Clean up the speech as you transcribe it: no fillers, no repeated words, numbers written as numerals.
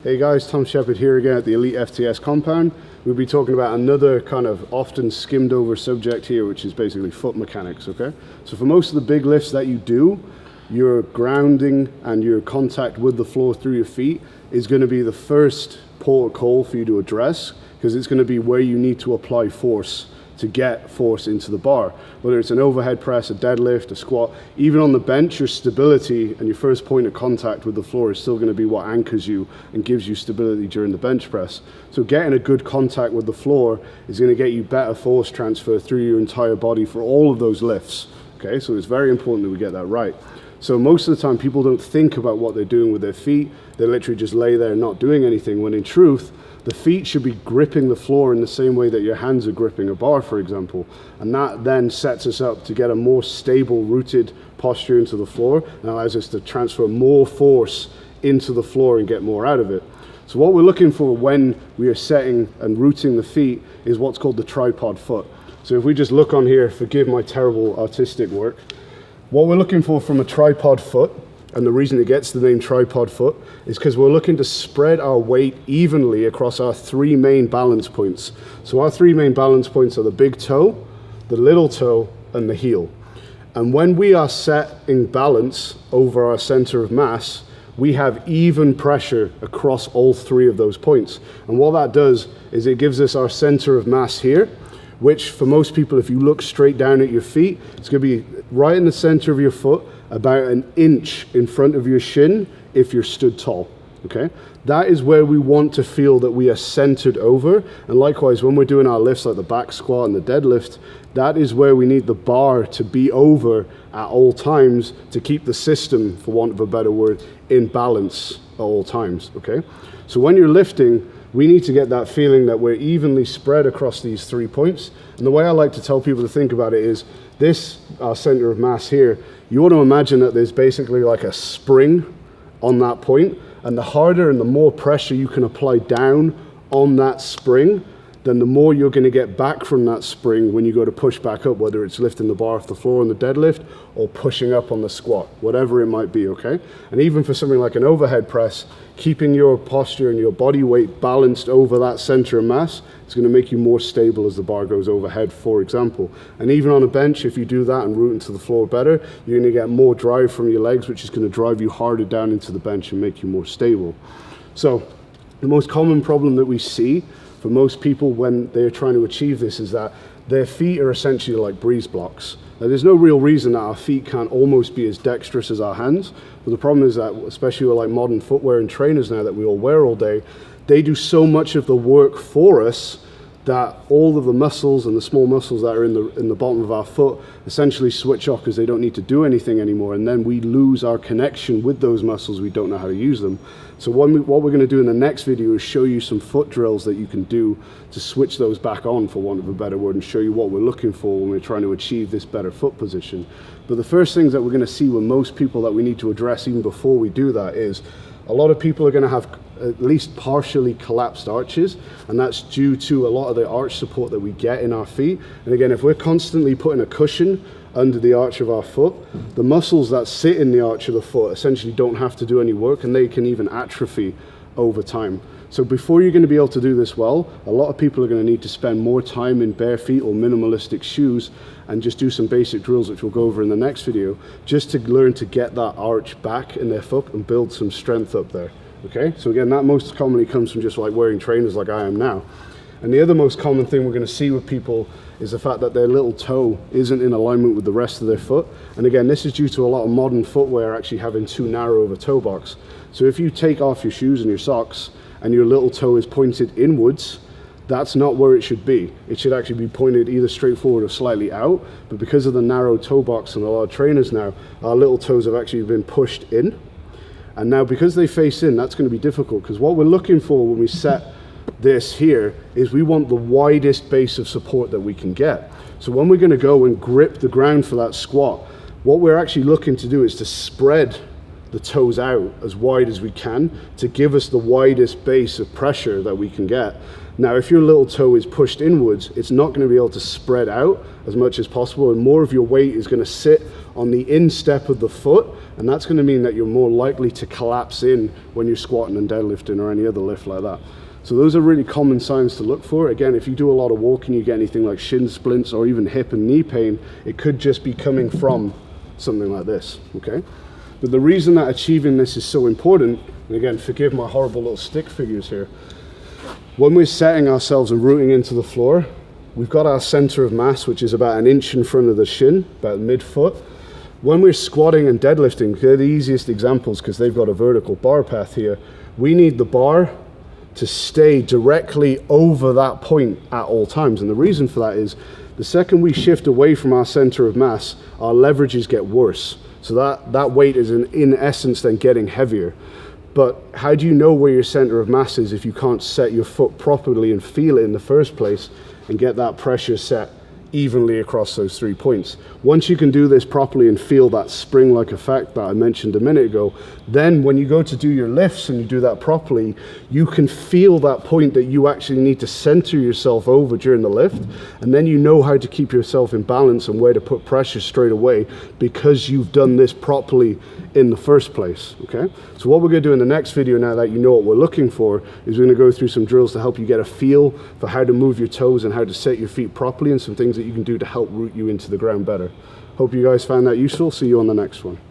Hey guys, Tom Sheppard here again at the Elite FTS compound. We'll be talking about another kind of often skimmed over subject here, which is basically foot mechanics, okay? So for most of the big lifts that you do, your grounding and your contact with the floor through your feet is going to be the first port of call for you to address, because it's going to be where you need to apply force to get force into the bar. Whether it's an overhead press, a deadlift, a squat, even on the bench, your stability and your first point of contact with the floor is still going to be what anchors you and gives you stability during the bench press. So getting a good contact with the floor is going to get you better force transfer through your entire body for all of those lifts. Okay, so it's very important that we get that right. So most of the time people don't think about what they're doing with their feet. They literally just lay there not doing anything, when in truth, the feet should be gripping the floor in the same way that your hands are gripping a bar, for example. And that then sets us up to get a more stable, rooted posture into the floor and allows us to transfer more force into the floor and get more out of it. So what we're looking for when we are setting and rooting the feet is what's called the tripod foot. So if we just look on here, forgive my terrible artistic work, what we're looking for from a tripod foot, and the reason it gets the name tripod foot, is because we're looking to spread our weight evenly across our three main balance points. So our three main balance points are the big toe, the little toe, and the heel. And when we are set in balance over our center of mass, we have even pressure across all three of those points. And what that does is it gives us our center of mass here, which for most people, if you look straight down at your feet, it's going to be right in the center of your foot, about an inch in front of your shin if you're stood tall, okay? That is where we want to feel that we are centered over. And likewise, when we're doing our lifts like the back squat and the deadlift, that is where we need the bar to be over at all times to keep the system, for want of a better word, in balance at all times, okay? So when you're lifting, we need to get that feeling that we're evenly spread across these 3 points. And the way I like to tell people to think about it is this, our center of mass here, you want to imagine that there's basically like a spring on that point, and the harder and the more pressure you can apply down on that spring, then the more you're going to get back from that spring when you go to push back up, whether it's lifting the bar off the floor on the deadlift or pushing up on the squat, whatever it might be, okay? And even for something like an overhead press, keeping your posture and your body weight balanced over that center of mass is going to make you more stable as the bar goes overhead, for example. And even on a bench, if you do that and root into the floor better, you're going to get more drive from your legs, which is going to drive you harder down into the bench and make you more stable. So the most common problem that we see for most people when they're trying to achieve this is that their feet are essentially like breeze blocks. Now, there's no real reason that our feet can't almost be as dexterous as our hands, but the problem is that, especially with like modern footwear and trainers now that we all wear all day, they do so much of the work for us that all of the muscles and the small muscles that are in the bottom of our foot essentially switch off because they don't need to do anything anymore, and then we lose our connection with those muscles. We don't know how to use them. So what we're going to do in the next video is show you some foot drills that you can do to switch those back on, for want of a better word, and show you what we're looking for when we're trying to achieve this better foot position. But the first things that we're going to see with most people that we need to address even before we do that is a lot of people are going to have at least partially collapsed arches, and that's due to a lot of the arch support that we get in our feet. And again, if we're constantly putting a cushion under the arch of our foot, the muscles that sit in the arch of the foot essentially don't have to do any work, and they can even atrophy over time. So before you're going to be able to do this well, a lot of people are going to need to spend more time in bare feet or minimalistic shoes and just do some basic drills, which we'll go over in the next video, just to learn to get that arch back in their foot and build some strength up there. Okay, so again, that most commonly comes from just like wearing trainers like I am now. And the other most common thing we're going to see with people is the fact that their little toe isn't in alignment with the rest of their foot. And again, this is due to a lot of modern footwear actually having too narrow of a toe box. So if you take off your shoes and your socks and your little toe is pointed inwards, that's not where it should be. It should actually be pointed either straight forward or slightly out. But because of the narrow toe box and a lot of trainers now, our little toes have actually been pushed in. And now because they face in, that's going to be difficult, because what we're looking for when we set this here is we want the widest base of support that we can get. So when we're going to go and grip the ground for that squat, what we're actually looking to do is to spread the toes out as wide as we can to give us the widest base of pressure that we can get. Now, if your little toe is pushed inwards, it's not going to be able to spread out as much as possible, and more of your weight is going to sit on the instep of the foot, and that's going to mean that you're more likely to collapse in when you're squatting and deadlifting or any other lift like that. So those are really common signs to look for. Again, if you do a lot of walking, you get anything like shin splints or even hip and knee pain, it could just be coming from something like this, okay? But the reason that achieving this is so important, and again, forgive my horrible little stick figures here, when we're setting ourselves and rooting into the floor, we've got our center of mass, which is about 1 inch in front of the shin, about mid-foot. When we're squatting and deadlifting, they're the easiest examples because they've got a vertical bar path here. We need the bar to stay directly over that point at all times. And the reason for that is the second we shift away from our center of mass, our leverages get worse. So that weight is in essence then getting heavier. But how do you know where your center of mass is if you can't set your foot properly and feel it in the first place and get that pressure set evenly across those 3 points? Once you can do this properly and feel that spring-like effect that I mentioned a minute ago, then when you go to do your lifts and you do that properly, you can feel that point that you actually need to center yourself over during the lift, and then you know how to keep yourself in balance and where to put pressure straight away because you've done this properly in the first place, okay? So what we're going to do in the next video, now that you know what we're looking for, is we're going to go through some drills to help you get a feel for how to move your toes and how to set your feet properly, and some things that you can do to help root you into the ground better. Hope you guys found that useful. See you on the next one.